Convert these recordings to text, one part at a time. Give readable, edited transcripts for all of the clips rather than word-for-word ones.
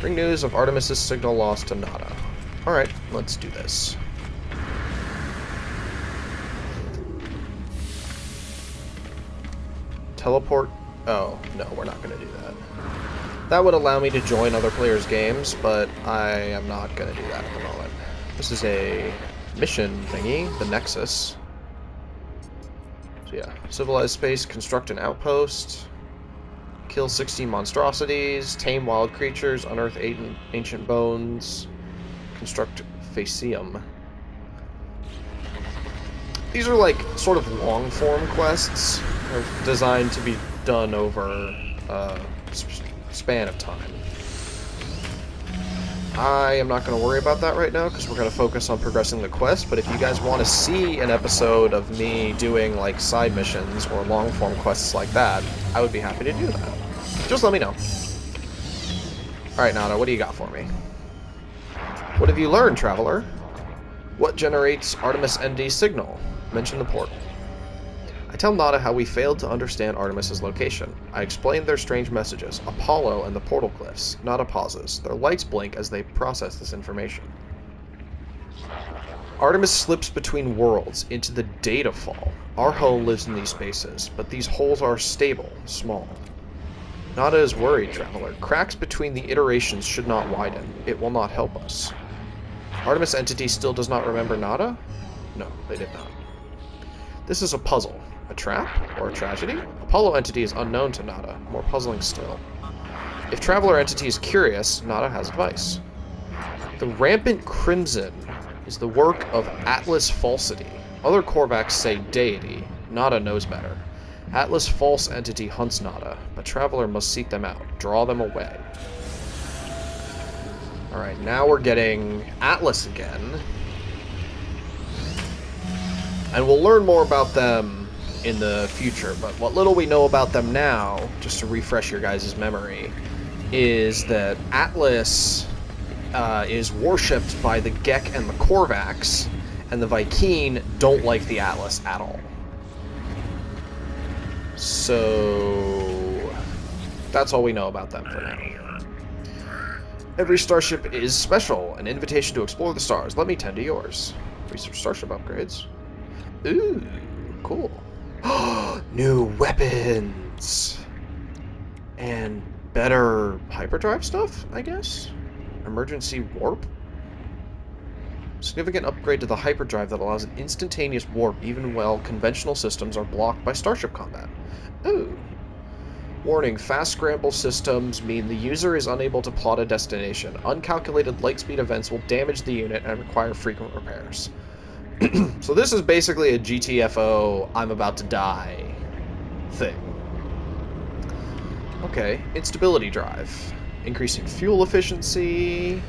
Bring news of Artemis's signal lost to Nada. Alright, let's do this. Teleport. Oh, no, we're not going to do that. That would allow me to join other players' games, but I am not going to do that at the moment. This is a mission thingy, the Nexus. So yeah, civilized space, construct an outpost, kill 16 monstrosities, tame wild creatures, unearth ancient bones, construct Facium. These are like sort of long-form quests. They're designed to be done over a span of time. I am not going to worry about that right now because we're going to focus on progressing the quest, but if you guys want to see an episode of me doing like side missions or long-form quests like that, I would be happy to do that. Just let me know. Alright, Nada, what do you got for me? What have you learned, Traveler? What generates Artemis ND's signal? Mention the portal. I tell Nada how we failed to understand Artemis's location. I explain their strange messages, Apollo and the portal cliffs. Nada pauses. Their lights blink as they process this information. Artemis slips between worlds into the data fall. Our home lives in these spaces, but these holes are stable, small. Nada is worried, Traveler. Cracks between the iterations should not widen. It will not help us. Artemis entity still does not remember Nada? No, they did not. This is a puzzle. A trap? Or a tragedy? Apollo entity is unknown to Nada. More puzzling still. If Traveler entity is curious, Nada has advice. The rampant crimson is the work of Atlas Falsity. Other Korvax say deity. Nada knows better. Atlas False entity hunts Nada, but Traveler must seek them out, draw them away. Alright, now we're getting Atlas again. And we'll learn more about them in the future, but what little we know about them now, just to refresh your guys' memory, is that Atlas is worshipped by the Gek and the Korvax, and the Vy'keen don't like the Atlas at all. So that's all we know about them for now. Every starship is special, an invitation to explore the stars. Let me tend to yours. Research starship upgrades. Ooh, cool. New weapons! And better hyperdrive stuff, I guess? Emergency warp? Significant upgrade to the hyperdrive that allows an instantaneous warp even while conventional systems are blocked by starship combat. Ooh. Warning, fast scramble systems mean the user is unable to plot a destination. Uncalculated light speed events will damage the unit and require frequent repairs. So this is basically a GTFO, I'm about to die thing. Okay, instability drive. Increasing fuel efficiency.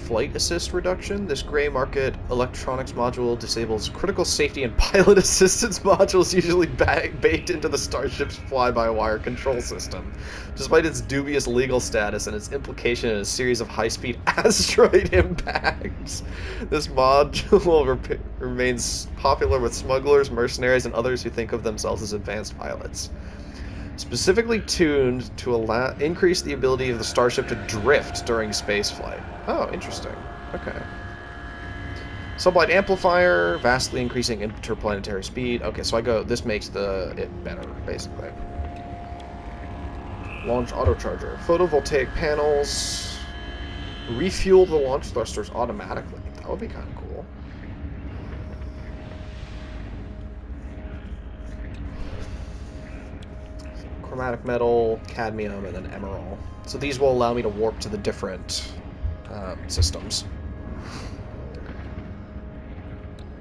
Flight assist reduction. This gray market electronics module disables critical safety and pilot assistance modules usually baked into the starship's fly-by-wire control system. Despite its dubious legal status and its implication in a series of high-speed asteroid impacts, this module remains popular with smugglers, mercenaries, and others who think of themselves as advanced pilots. Specifically tuned to increase the ability of the starship to drift during spaceflight. Oh, interesting. Okay. Sublight amplifier, vastly increasing interplanetary speed. Okay, so this makes it better, basically. Launch autocharger. Photovoltaic panels. Refuel the launch thrusters automatically. That would be kind of cool. Chromatic metal, cadmium, and then emerald. So these will allow me to warp to the different systems.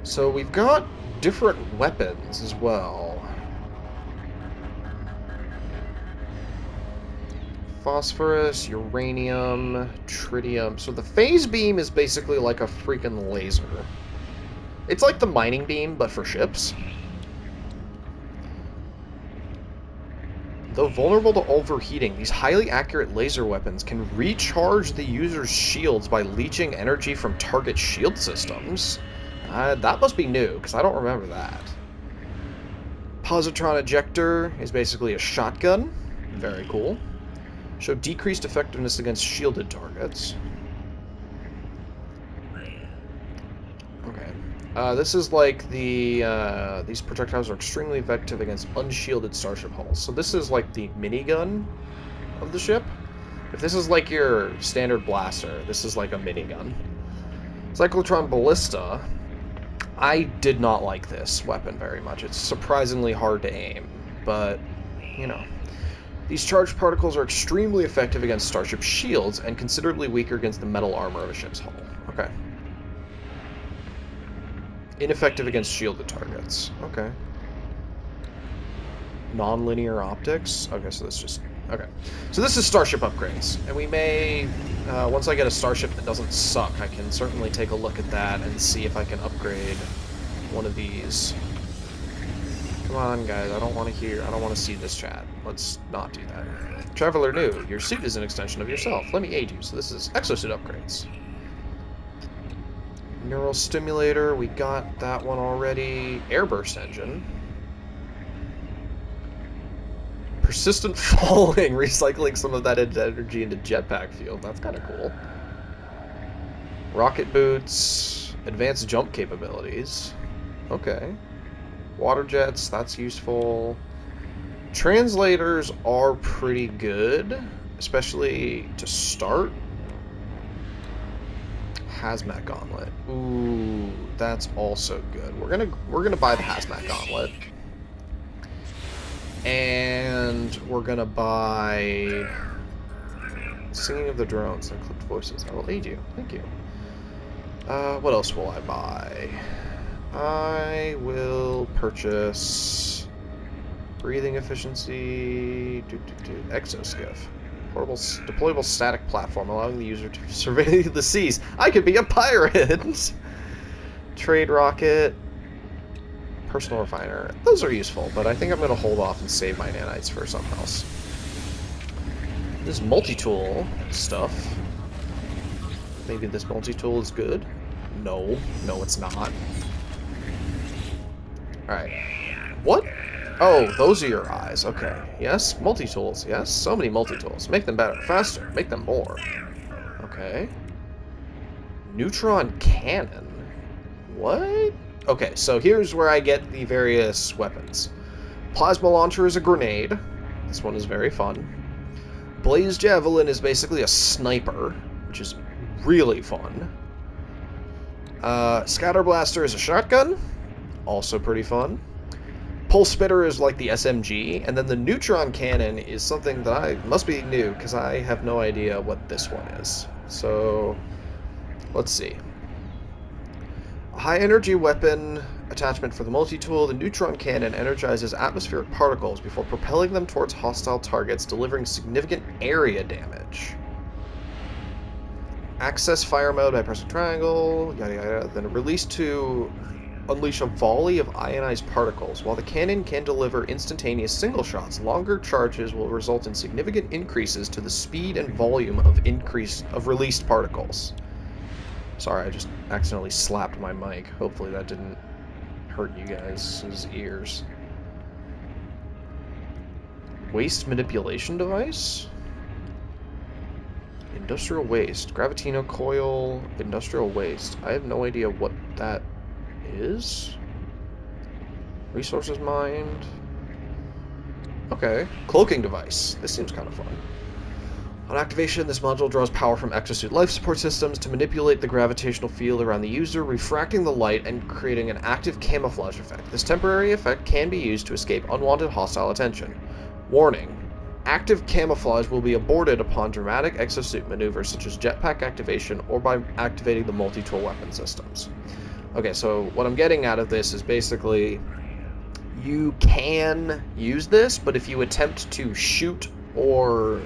So we've got different weapons as well. Phosphorus, uranium, tritium. So the phase beam is basically like a freaking laser. It's like the mining beam, but for ships. Though vulnerable to overheating, these highly accurate laser weapons can recharge the user's shields by leeching energy from target shield systems. That must be new, because I don't remember that. Positron ejector is basically a shotgun. Very cool. Show decreased effectiveness against shielded targets. Okay. This is like the, these projectiles are extremely effective against unshielded starship hulls. So this is like the minigun of the ship. If this is like your standard blaster, this is like a minigun. Cyclotron Ballista. I did not like this weapon very much. It's surprisingly hard to aim, but, you know. These charged particles are extremely effective against starship shields and considerably weaker against the metal armor of a ship's hull. Okay. Ineffective against shielded targets. Okay. Non-linear optics. Okay, so that's just... Okay. So this is starship upgrades. And we may... once I get a starship that doesn't suck, I can certainly take a look at that and see if I can upgrade one of these. Come on, guys. I don't want to hear... I don't want to see this chat. Let's not do that. Traveler new. Your suit is an extension of yourself. Let me aid you. So this is exosuit upgrades. Neural stimulator, we got that one already. Airburst engine. Persistent falling, recycling some of that energy into jetpack fuel. That's kind of cool. Rocket boots, advanced jump capabilities. Okay. Water jets, that's useful. Translators are pretty good, especially to start. Hazmat gauntlet. Ooh, that's also good. We're gonna buy the hazmat gauntlet, and we're gonna buy singing of the drones and clipped voices. I will aid you. Thank you. What else will I buy? I will purchase breathing efficiency. Exoskiff. Portable, deployable static platform, allowing the user to survey the seas. I could be a pirate! Trade rocket. Personal refiner. Those are useful, but I think I'm going to hold off and save my nanites for something else. This multi-tool stuff. Maybe this multi-tool is good? No. No, it's not. Alright. What? Oh, those are your eyes. Okay. Yes, multi-tools. Yes, so many multi-tools. Make them better, faster. Make them more. Okay. Neutron cannon. What? Okay, so here's where I get the various weapons. Plasma launcher is a grenade. This one is very fun. Blaze javelin is basically a sniper, which is really fun. Scatter blaster is a shotgun. Also pretty fun. Pulse spitter is like the SMG, and then the neutron cannon is something that must be new, because I have no idea what this one is. So, let's see. A high-energy weapon attachment for the multi-tool, the neutron cannon energizes atmospheric particles before propelling them towards hostile targets, delivering significant area damage. Access fire mode by pressing triangle, yada yada, then release to unleash a volley of ionized particles. While the cannon can deliver instantaneous single shots, longer charges will result in significant increases to the speed and volume of released particles. Sorry, I just accidentally slapped my mic. Hopefully that didn't hurt you guys' ears. Waste manipulation device? Industrial waste. Gravitino coil. Industrial waste. I have no idea what that is. Resources mined. Okay. Cloaking device. This seems kind of fun. On activation, this module draws power from exosuit life support systems to manipulate the gravitational field around the user, refracting the light and creating an active camouflage effect. This temporary effect can be used to escape unwanted hostile attention. Warning. Active camouflage will be aborted upon dramatic exosuit maneuvers such as jetpack activation or by activating the multi-tool weapon systems. Okay, so what I'm getting out of this is basically you can use this, but if you attempt to shoot or...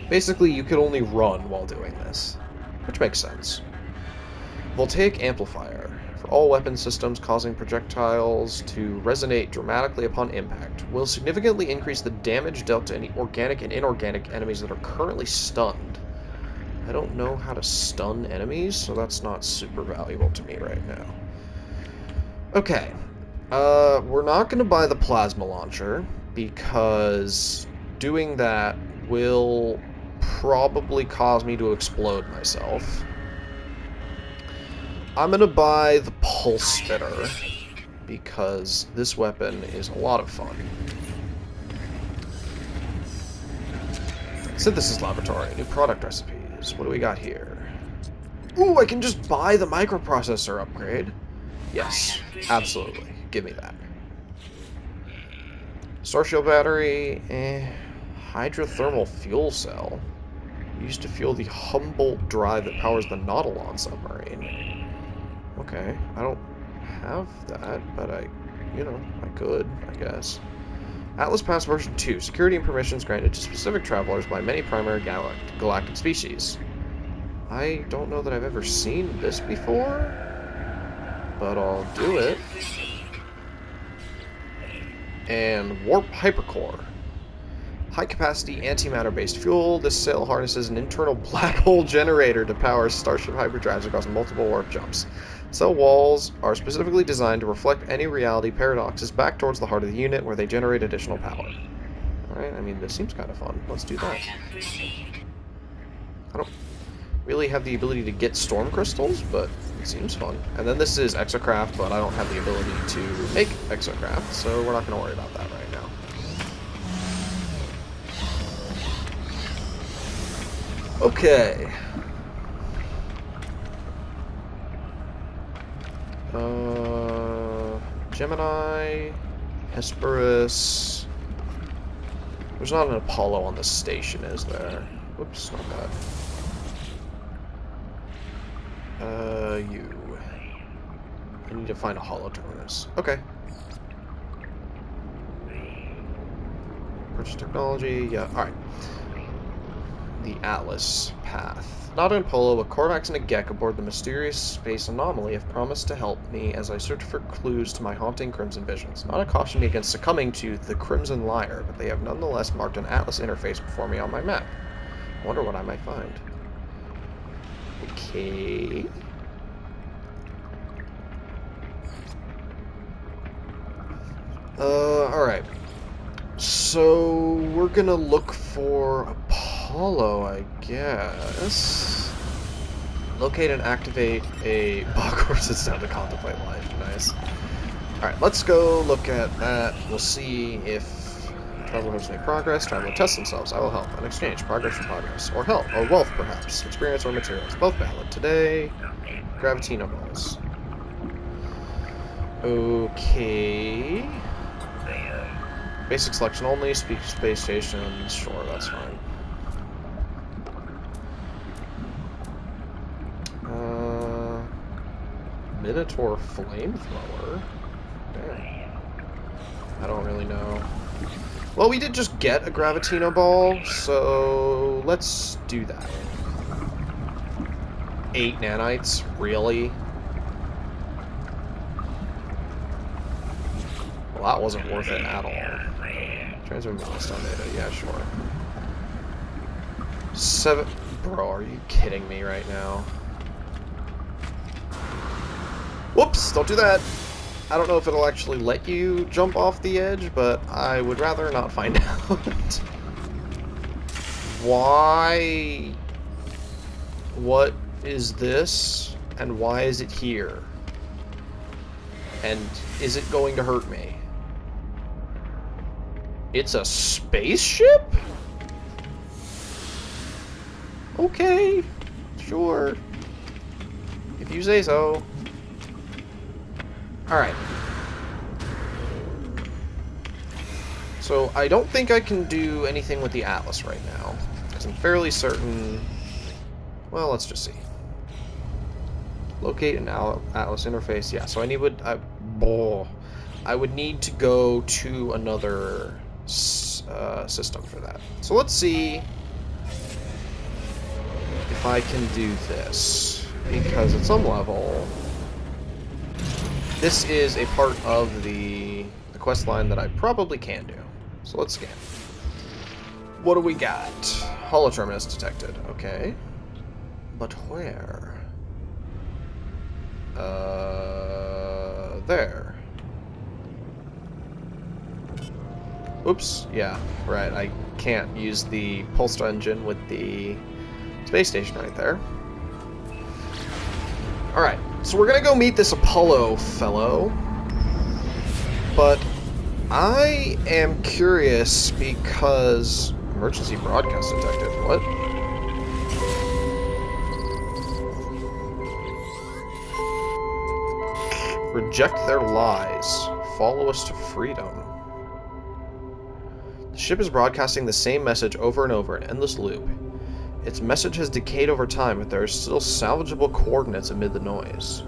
basically, you could only run while doing this, which makes sense. Voltaic amplifier. For all weapon systems causing projectiles to resonate dramatically upon impact, will significantly increase the damage dealt to any organic and inorganic enemies that are currently stunned. I don't know how to stun enemies, so that's not super valuable to me right now. Okay. We're not going to buy the plasma launcher, because doing that will probably cause me to explode myself. I'm gonna buy the pulse spitter because this weapon is a lot of fun. Synthesis laboratory, new product recipes. What do we got here? Ooh, I can just buy the microprocessor upgrade. Yes, absolutely. Give me that. Star shield battery, hydrothermal fuel cell. Used to fuel the Humboldt drive that powers the Nautilon submarine. Okay, I don't have that, but I could, I guess. Atlas Pass version 2. Security and permissions granted to specific travelers by many primary galactic species. I don't know that I've ever seen this before, but I'll do it. And Warp Hypercore. High-capacity antimatter-based fuel. This cell harnesses an internal black hole generator to power Starship hyperdrives across multiple warp jumps. Cell walls are specifically designed to reflect any reality paradoxes back towards the heart of the unit, where they generate additional power. Alright, I mean, this seems kind of fun. Let's do that. I don't really have the ability to get storm crystals, but it seems fun. And then this is exocraft, but I don't have the ability to make exocraft, so we're not going to worry about that right now. Okay. Gemini, Hesperus. There's not an Apollo on the station, is there? Whoops, not that. You. I need to find a holoterminus. Okay. Purchase technology, yeah, alright. The Atlas path. Not an Apollo, but Korvax and a Gek aboard the mysterious space Anomaly have promised to help me as I search for clues to my haunting Crimson visions. Not a caution against succumbing to the Crimson Liar, but they have nonetheless marked an Atlas interface before me on my map. I wonder what I might find. Okay. Alright. So, we're gonna look for Apollo, I guess. Locate and activate a Bogor sits down to contemplate life. Nice. Alright, let's go look at that. We'll see if travelers make progress. Traveler tests themselves. I will help. In exchange, progress for progress. Or help. Or wealth, perhaps. Experience or materials. Both valid. Today, Gravitino balls. Okay. Basic selection only. Speak space station. Sure, that's fine. Minotaur flamethrower. Damn. I don't really know. Well, we did just get a Gravitino ball, so let's do that. 8 nanites? Really? Well, that wasn't worth it at all. Transfer milestone data, yeah, sure. 7... Bro, are you kidding me right now? Whoops, don't do that! I don't know if it'll actually let you jump off the edge, but I would rather not find out. Why? What is this? And why is it here? And is it going to hurt me? It's a spaceship? Okay, sure. If you say so. Alright. So, I don't think I can do anything with the Atlas right now. Because I'm fairly certain... Well, let's just see. Locate an Atlas interface. Yeah, so I would need to go to another system for that. So let's see if I can do this. Because at some level... This is a part of the quest line that I probably can do. So let's scan. What do we got? Holoterminus detected. Okay. But where? There. Oops, yeah, right. I can't use the pulsed engine with the space station right there. Alright, so we're gonna go meet this Apollo fellow. But I am curious because... Emergency broadcast detected. What? Reject their lies. Follow us to freedom. The ship is broadcasting the same message over and over in an endless loop. Its message has decayed over time, but there are still salvageable coordinates amid the noise.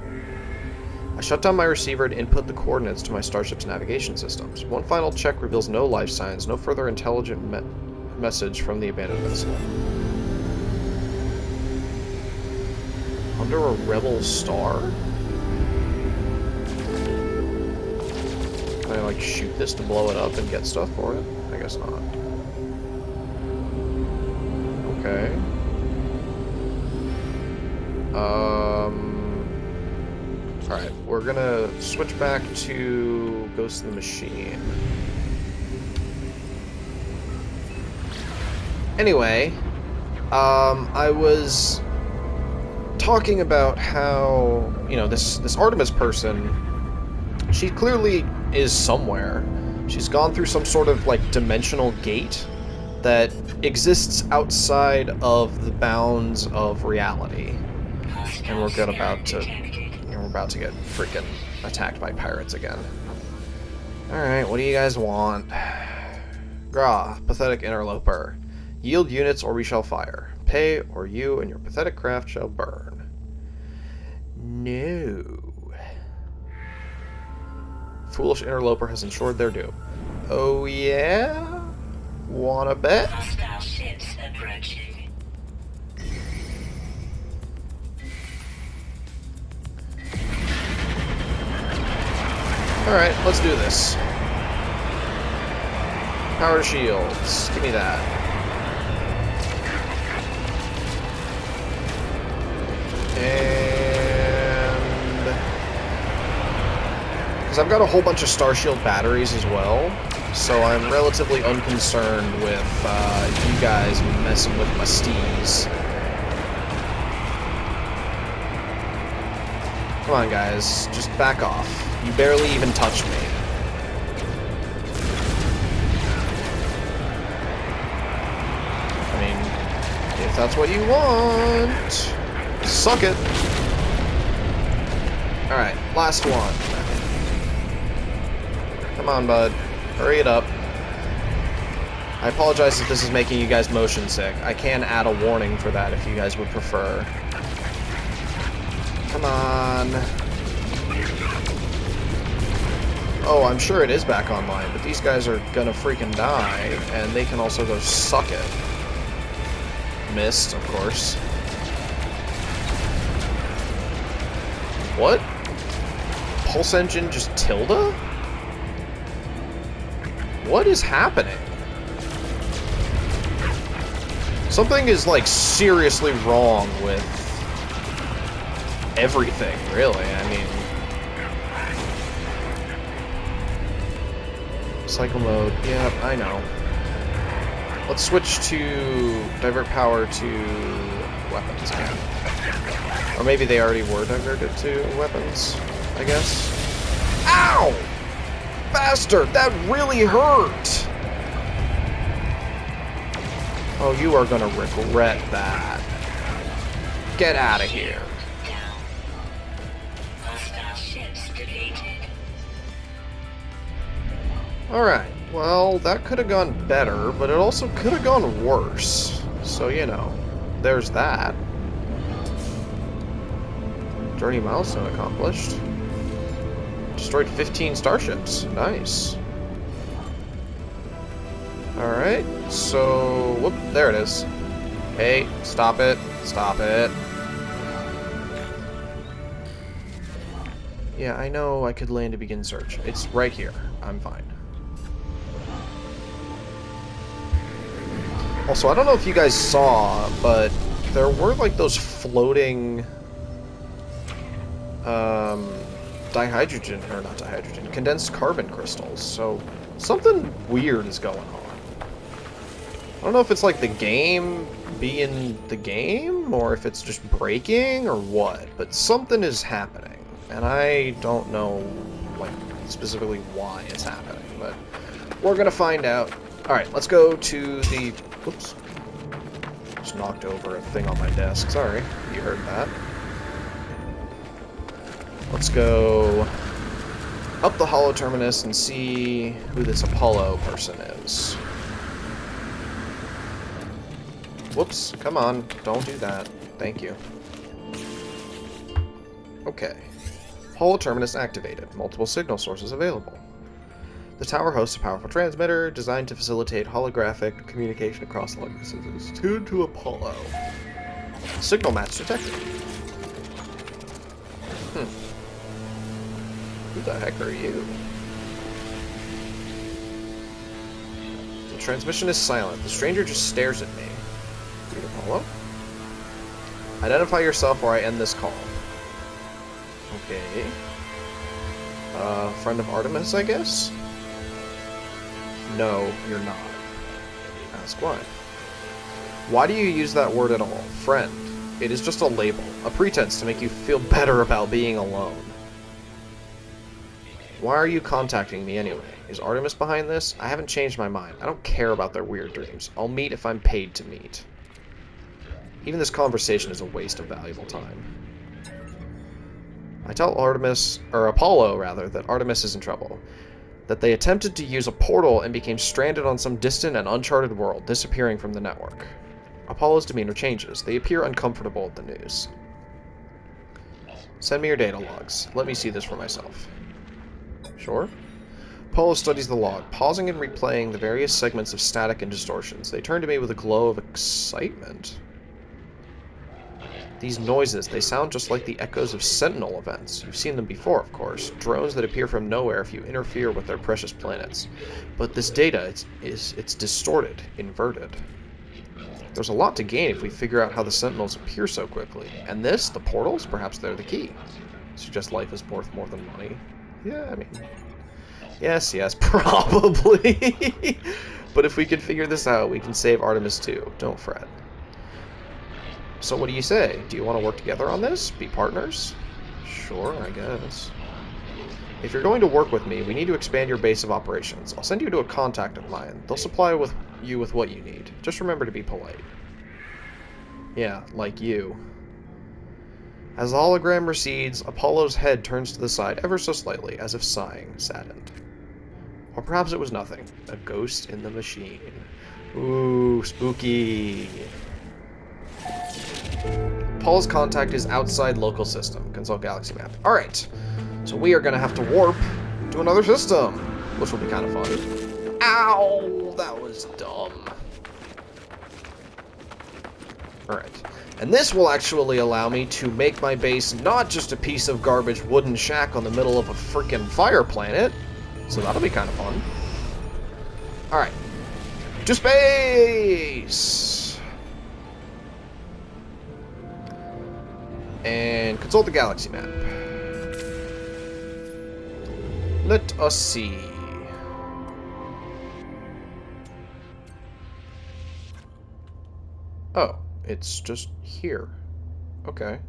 I shut down my receiver and input the coordinates to my starship's navigation systems. One final check reveals no life signs, no further intelligent message from the abandoned vessel. Under a rebel star? Can I, like, shoot this to blow it up and get stuff for it? I guess not. Okay. Alright, we're gonna switch back to Ghost in the Machine. Anyway, I was talking about how, you know, this Artemis person, she clearly is somewhere. She's gone through some sort of, like, dimensional gate that exists outside of the bounds of reality. And we're about to get freaking attacked by pirates again. Alright, what do you guys want? Grah, pathetic interloper. Yield units or we shall fire. Pay or you and your pathetic craft shall burn. No. Foolish interloper has ensured their doom. Oh yeah? Wanna bet? Hostile ships approaching. Alright, let's do this. Power shields. Give me that. And... because I've got a whole bunch of Star Shield batteries as well, so I'm relatively unconcerned with you guys messing with my steeds. Come on, guys. Just back off. You barely even touched me. I mean, if that's what you want, suck it. Alright, last one. Come on, bud. Hurry it up. I apologize if this is making you guys motion sick. I can add a warning for that if you guys would prefer. Come on. Oh, I'm sure it is back online, but these guys are gonna freaking die, and they can also go suck it. Missed, of course. What? Pulse engine just tilde? What is happening? Something is, like, seriously wrong with everything, really. I mean... cycle mode. Yeah, I know. Let's switch to divert power to weapons again. Or maybe they already were diverted to weapons, I guess. Ow! Bastard! That really hurt! Oh, you are gonna regret that. Get out of here. Alright, well, that could have gone better, but it also could have gone worse. So, you know, there's that. Journey milestone accomplished. Destroyed 15 starships. Nice. Alright, so... whoop, there it is. Hey, stop it. Stop it. Yeah, I know I could land to begin search. It's right here. I'm fine. Also, I don't know if you guys saw, but there were, like, those floating... dihydrogen, or not dihydrogen, condensed carbon crystals. So, Something weird is going on. I don't know if it's like the game being the game, or if it's just breaking, or what, but something is happening, and I don't know, like, specifically why it's happening, but we're gonna find out. Alright, let's go to the... Whoops. Just knocked over a thing on my desk. Sorry, you heard that. Let's go up the Hollow Terminus and see who this Apollo person is. Whoops, come on, don't do that. Thank you. Okay. Hollow Terminus activated. Multiple signal sources available. The tower hosts a powerful transmitter designed to facilitate holographic communication across long distances. Tuned to Apollo. Signal match detected. Who the heck are you? The transmission is silent. The stranger just stares at me. Read Apollo. Identify yourself or I end this call. Okay. Friend of Artemis, I guess? No, you're not. Ask why. Why do you use that word at all? Friend. It is just a label, a pretense to make you feel better about being alone. Why are you contacting me anyway? Is Artemis behind this? I haven't changed my mind. I don't care about their weird dreams. I'll meet if I'm paid to meet. Even this conversation is a waste of valuable time. I tell Apollo, that Artemis is in trouble. That they attempted to use a portal and became stranded on some distant and uncharted world, disappearing from the network. Apollo's demeanor changes. They appear uncomfortable at the news. Send me your data logs. Let me see this for myself. Sure. Apollo studies the log, pausing and replaying the various segments of static and distortions. They turn to me with a glow of excitement. These noises, they sound just like the echoes of Sentinel events. You've seen them before, of course. Drones that appear from nowhere if you interfere with their precious planets. But this data, it's distorted, inverted. There's a lot to gain if we figure out how the Sentinels appear so quickly. And this, the portals, perhaps they're the key. Suggest life is worth more than money. Yeah, I mean... Yes, probably. But if we can figure this out, we can save Artemis too. Don't fret. So what do you say? Do you want to work together on this? Be partners? Sure, I guess. If you're going to work with me, we need to expand your base of operations. I'll send you to a contact of mine. They'll supply you with what you need. Just remember to be polite. Yeah, like you. As the hologram recedes, Apollo's head turns to the side ever so slightly, as if sighing, saddened. Or perhaps it was nothing. A ghost in the machine. Ooh, spooky. Apollo's contact is outside local system. Consult galaxy map. Alright. So we are going to have to warp to another system, which will be kind of fun. Ow! That was dumb. Alright. And this will actually allow me to make my base not just a piece of garbage wooden shack on the middle of a freaking fire planet. So that'll be kind of fun. Alright. To space! And consult the galaxy map. Let us see. Oh, it's just here. Okay.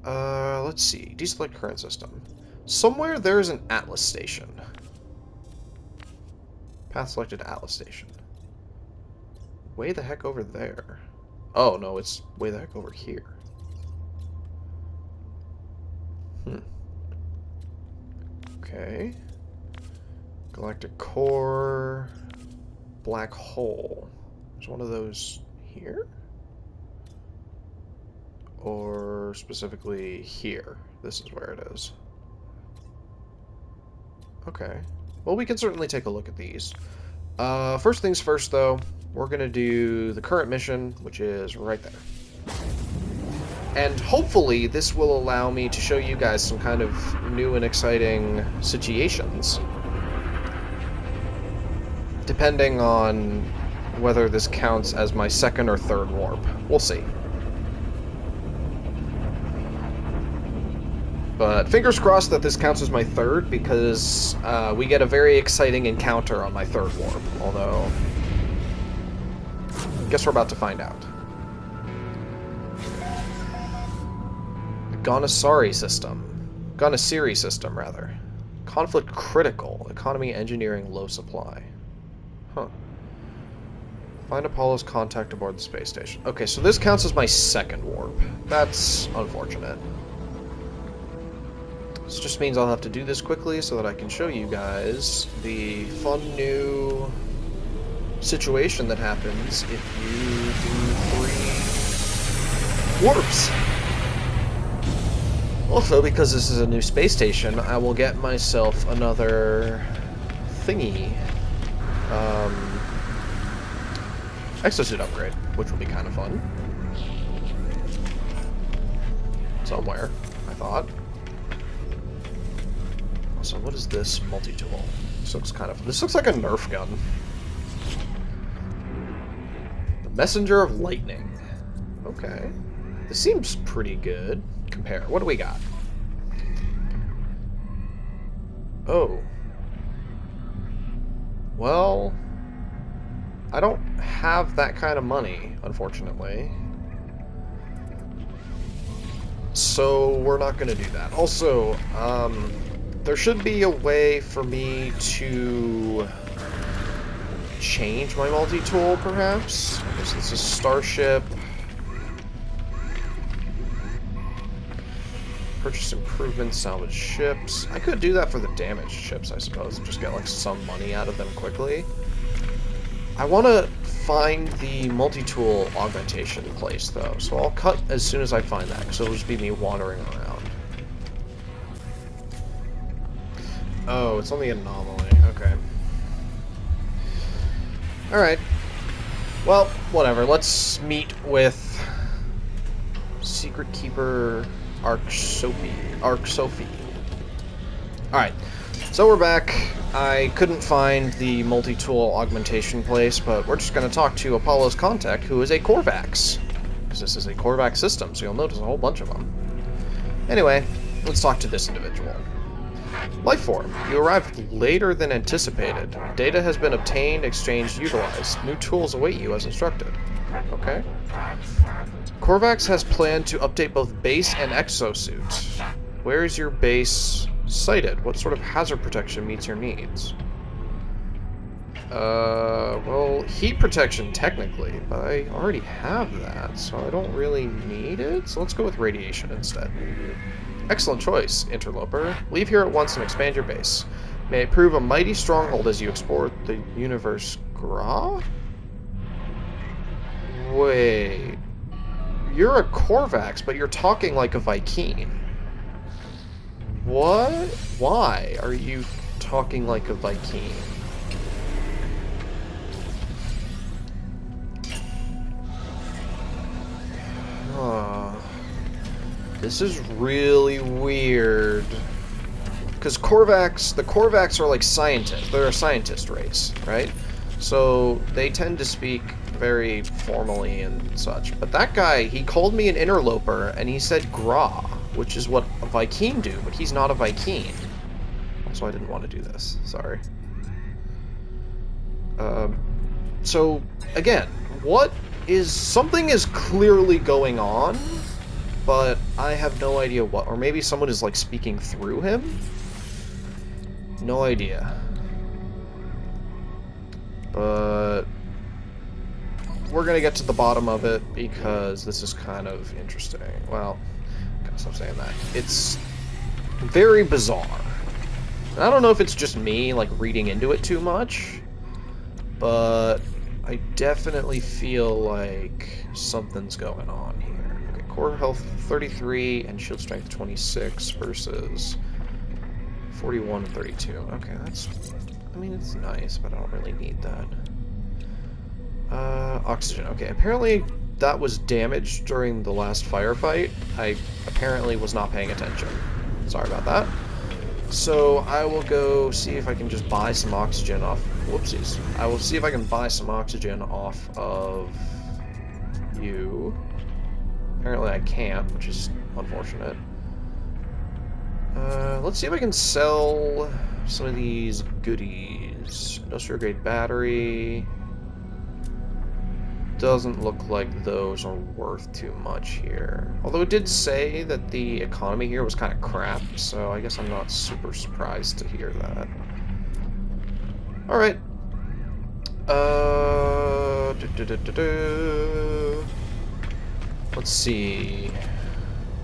Let's see. Deselect current system. Somewhere there's an Atlas station. Path selected Atlas station. Way the heck over there. Oh, no, it's way the heck over here. Okay. Galactic core. Black hole. There's one of those here? Or specifically here. This is where it is. Okay. Well, we can certainly take a look at these. First things first, though, we're going to do the current mission, which is right there. And hopefully this will allow me to show you guys some kind of new and exciting situations. Depending on whether this counts as my second or third warp. We'll see. But fingers crossed that this counts as my third, because we get a very exciting encounter on my third warp. Although, I guess we're about to find out. The Gonasari system, rather. Conflict critical. Economy engineering low supply. Huh. Find Apollo's contact aboard the space station. Okay, so this counts as my second warp. That's unfortunate. This just means I'll have to do this quickly so that I can show you guys the fun new situation that happens if you do 3 warps. Also, because this is a new space station, I will get myself another thingy. Exosuit upgrade, which will be kind of fun. Somewhere, I thought. So what is this multi-tool? This looks like a Nerf gun. The Messenger of Lightning. Okay. This seems pretty good. Compare. What do we got? Oh. Well, I don't have that kind of money, unfortunately. So we're not going to do that. Also, there should be a way for me to change my multi-tool, perhaps. This is Starship. Purchase improvements, salvage ships. I could do that for the damaged ships, I suppose, and just get like some money out of them quickly. I want to find the multi-tool augmentation place, though, so I'll cut as soon as I find that, because it'll just be me wandering around. Oh, it's on the Anomaly. Okay. Alright. Well, whatever. Let's meet with Secret Keeper Arc Sophie. Alright. So we're back. I couldn't find the multi-tool augmentation place, but we're just going to talk to Apollo's contact, who is a Korvax. Because this is a Korvax system, so you'll notice a whole bunch of them. Anyway, let's talk to this individual. Lifeform, you arrived later than anticipated. Data has been obtained, exchanged, utilized. New tools await you as instructed. Okay. Korvax has planned to update both base and exosuit. Where is your base sited? What sort of hazard protection meets your needs? Well, heat protection technically, but I already have that, so I don't really need it. So let's go with radiation instead. Excellent choice, interloper. Leave here at once and expand your base. May it prove a mighty stronghold as you explore the universe. Gra? Wait. You're a Korvax, but you're talking like a Vy'keen. What? Why are you talking like a Vy'keen? This is really weird. Because the Korvax are like scientists. They're a scientist race, right? So they tend to speak very formally and such. But that guy, he called me an interloper, and he said Gra, which is what a Vy'keen do, but he's not a Vy'keen. Also, I didn't want to do this. Sorry. So, again, something is clearly going on, but I have no idea what. Or maybe someone is, like, speaking through him? No idea. But we're gonna get to the bottom of it, because this is kind of interesting. Well, I gotta stop saying that. It's very bizarre. And I don't know if it's just me, like, reading into it too much, but I definitely feel like something's going on here. Okay, core health 33 and shield strength 26 versus 41 and 32. Okay, I mean, it's nice, but I don't really need that. Oxygen. Okay, apparently that was damaged during the last firefight. I apparently was not paying attention. Sorry about that. So I will go see if I can just buy some oxygen off... Whoopsies. I will see if I can buy some oxygen off of you. Apparently I can't, which is unfortunate. Let's see if I can sell some of these goodies. Industrial grade battery. Doesn't look like those are worth too much here. Although it did say that the economy here was kind of crap, so I guess I'm not super surprised to hear that. Alright. Let's see.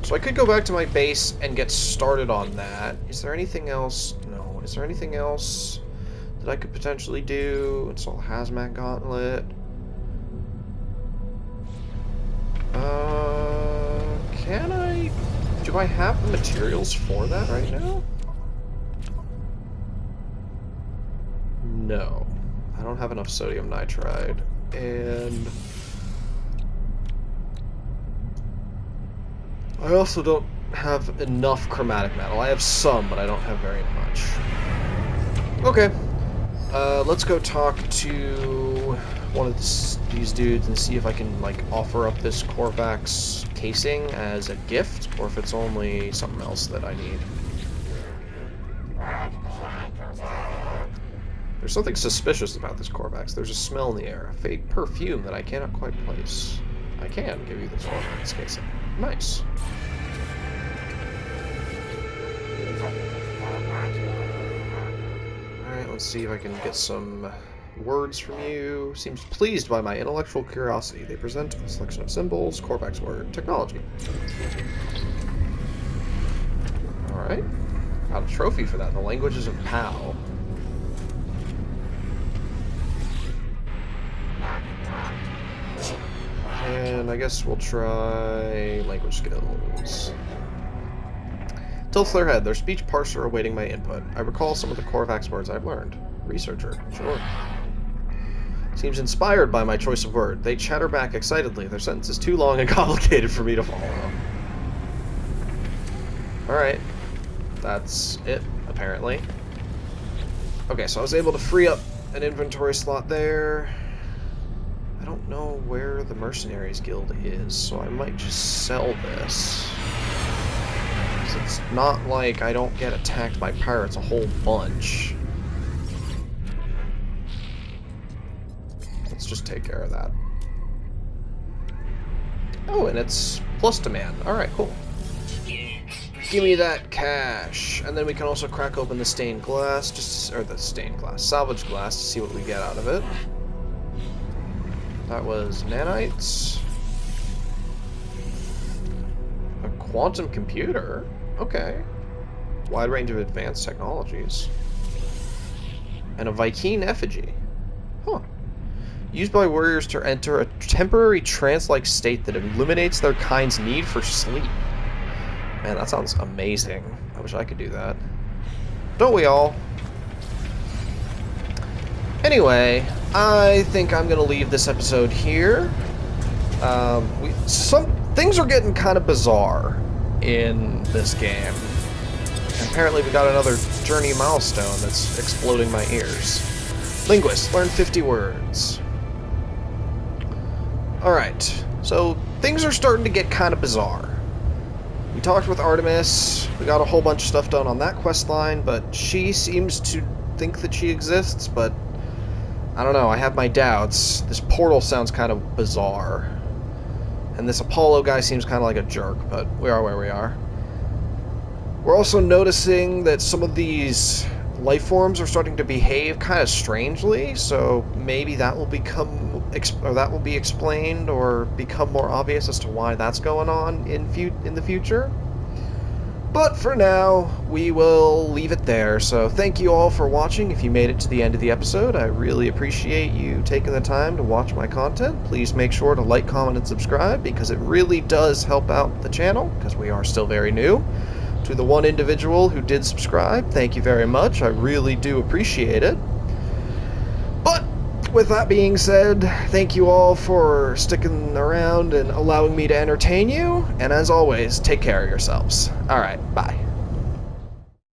So I could go back to my base and get started on that. Is there anything else? No. Is there anything else that I could potentially do? Install Hazmat Gauntlet. Can I? Do I have the materials for that right now? No. I don't have enough sodium nitride. And I also don't have enough chromatic metal. I have some, but I don't have very much. Okay. Let's go talk to one of these dudes and see if I can, like, offer up this Korvax casing as a gift, or if it's only something else that I need. There's something suspicious about this Korvax. There's a smell in the air, a fake perfume that I cannot quite place. I can give you this Korvax casing. Nice. Alright, let's see if I can get some words from you. Seems pleased by my intellectual curiosity. They present a selection of symbols, Korvax word, technology. Alright. Got a trophy for that in the languages of POW. And I guess we'll try language skills. Tilt their head, their speech parser awaiting my input. I recall some of the Korvax words I've learned. Researcher, sure. Seems inspired by my choice of word. They chatter back excitedly. Their sentence is too long and complicated for me to follow. Alright. That's it, apparently. Okay, so I was able to free up an inventory slot there. I don't know where the Mercenaries Guild is, so I might just sell this. It's not like I don't get attacked by pirates a whole bunch. Let's just take care of that. Oh, and it's plus demand. Alright, cool. Give me that cash. And then we can also crack open the stained glass, or the stained glass, salvage glass, to see what we get out of it. That was nanites. A quantum computer? Okay. Wide range of advanced technologies. And a Viking effigy. Huh. Used by warriors to enter a temporary trance-like state that eliminates their kind's need for sleep. Man, that sounds amazing. I wish I could do that. Don't we all? Anyway, I think I'm gonna leave this episode here. Some things are getting kind of bizarre in this game. Apparently we got another journey milestone that's exploding my ears. Linguist, learn 50 words. Alright, so things are starting to get kind of bizarre. We talked with Artemis, we got a whole bunch of stuff done on that quest line, but she seems to think that she exists, but I don't know, I have my doubts. This portal sounds kind of bizarre. And this Apollo guy seems kind of like a jerk, but we are where we are. We're also noticing that some of these life forms are starting to behave kind of strangely, so maybe that will be explained or become more obvious as to why that's going on in the future. But for now, we will leave it there. So thank you all for watching. If you made it to the end of the episode, I really appreciate you taking the time to watch my content. Please make sure to like, comment, and subscribe, because it really does help out the channel, because we are still very new. To the one individual who did subscribe, thank you very much. I really do appreciate it. But with that being said, thank you all for sticking around and allowing me to entertain you. And as always, take care of yourselves. Alright, bye.